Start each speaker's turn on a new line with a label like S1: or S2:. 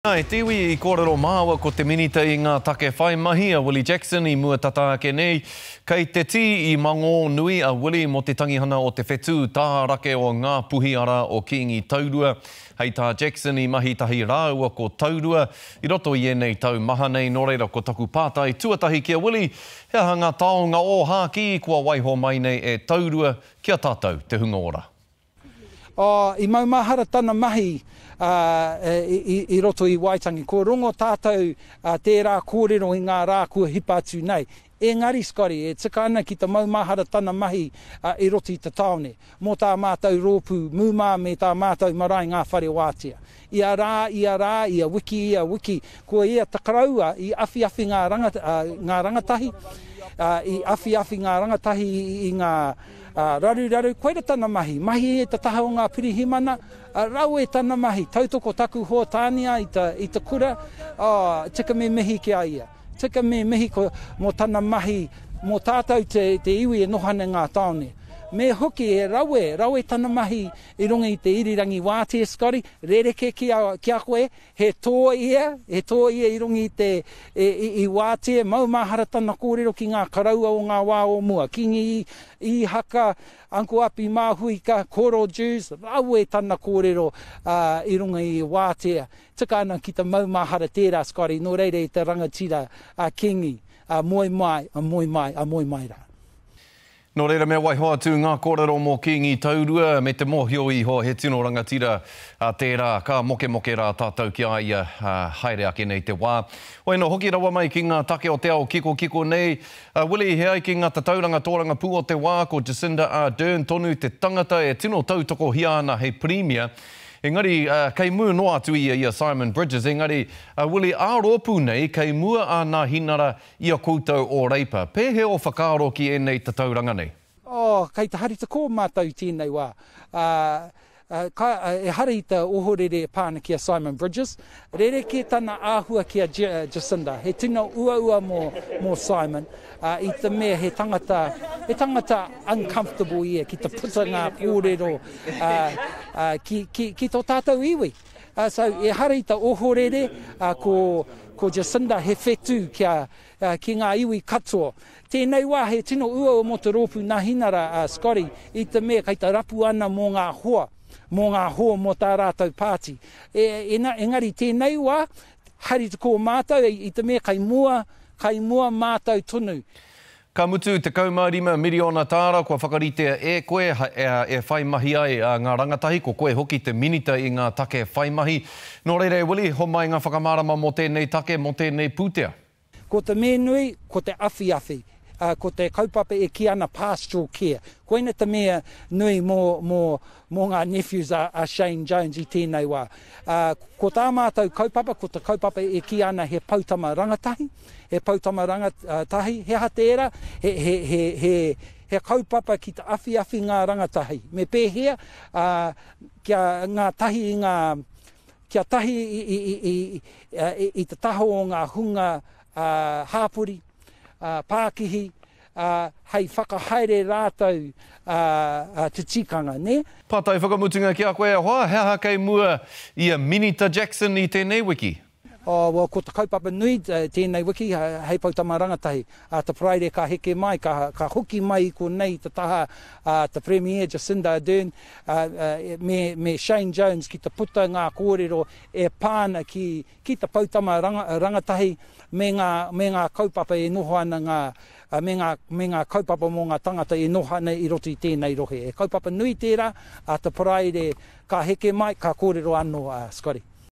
S1: Ai, tiwi I kōrero māua ko te minita I ngā take whai mahi a Willie Jackson I mua tataake nei. Kei te ti I mango nui a Willie mo te tangihana o te whetū tārake o ngā puhi ara o Kingi Taurua. Hei tā Jackson I mahi tahi rāua ko Taurua. I roto I enei tau maha nei no reira ko taku pātai tuatahi kia Willie. Hea hanga taonga o hāki kua waiho mai nei e Taurua kia tātou te hunga ora.
S2: I maumahara tana mahi I roto I Waitangi. Ko rongo tātou tērā kōrero I ngā rā kua hipa atu nei. Engari, Scotty, e tika ana ki ta maumahara tana mahi I roto I te taone. Mō tā mātou rōpū, mūmā me tā mātou marae ngā whare wātia. Ia rā, ia wiki. Ko ia takaraua I awhi ngā rangatahi. I awhi ngā rangatahi I ngā raru, koera tana mahi. Mahi e ta taha o ngā pirihimana, rau e tana mahi. Tautoko taku hoa tānia I ta kura, tika me mihi kia ia. Tika me mihi mo tana mahi, mo tātou te iwi e nohane ngā taone. Me hoki e rau e tana mahi I runga I te irirangi wātia, Scotty, rereke kia koe, he tō ia I runga I te I wātia, maumahara tana kōrero ki ngā karaua o ngā wā o mua, kingi I haka, Uncle Api Māhuika, Koro Jews, rau e tana kōrero I runga I wātia. Tika ana ki ta maumahara tērā, Scotty, no reire I te rangatira kingi, moi mai rā.
S1: No reira mea waiho atu ngā kōrero mō Kingi Taurua me te mōhio iho he tino rangatira tērā ka moke rā tātou ki aia haere ake nei te wā. Oi no hoki rawa mai ki ngā take o te ao kiko nei. Willie, he ai ki ngā tauranga tōranga pū o te wā ko Jacinda Ardern tonu te tangata e tino tautoko hia ana hei premier. Engari, kei mua no atu ia Simon Bridges, engari, Willie, āropu nei, kei mua a nā hinara ia koutou o reipa. Pēhe o whakaaro ki enei te tauranga nei?
S2: Kei te harita kō mātou tēnei wā. E hari te ohorere pāna kia Simon Bridges. Rereke tana āhua kia Jacinda. He tino ua mō Simon. I te mea he tangata uncomfortable ia ki te puta ngā kōrero ki tō tātou iwi. So e hari te ohorere ko Jacinda he whetū ki ngā iwi katoa. Tēnei wā he tino ua o mo te rōpū nā hinara, Scotty, I te mea kai te rapu ana mō ngā hoa mō tā rātou pāti. Engari tēnei wā, hari te kō mātou, I te mea kai mua mātou tonu.
S1: Ka mutu te kaumārima miriona tāra, kua whakaritea e koe e whai mahi ai ngā rangatahi, ko koe hoki te minita I ngā take whai mahi. Nō reire, Willie, ho mai ngā whakamārama mō tēnei take, mō tēnei pūtea?
S2: Ko te mea nui, ko te awhi. Ko te kaupapa e ki ana pastoral care. Koina te mea nui mō ngā nephews a Shane Jones I tēnei wā. Ko tā mātou kaupapa, ko te kaupapa e ki ana he pautama rangatahi. He pautama rangatahi, he hatera, he kaupapa ki te awhi ngā rangatahi. Me pēhea, kia ngā tahi kia tahi I te taho o ngā hunga hāpuri, Pākihi, hei whakahaere rātou te tikanga, ne?
S1: Pātai whakamutunga ki a koe hoa, hea kei mua ia Minita Jackson I tēnei wiki?
S2: Ko te kaupapa nui tēnei wiki, hei pautama rangatahi. Te praere ka heke mai, ka hoki mai ko nei te taha te Premier Jacinda Ardern me Shane Jones ki te puta ngā kōrero e pāna ki te pautama rangatahi me ngā kaupapa e noho ana me ngā kaupapa mō ngā tangata e noho ana I roto I tēnei rohe. E kaupapa nui tērā, te praere ka heke mai, ka kōrero anō, Scotty.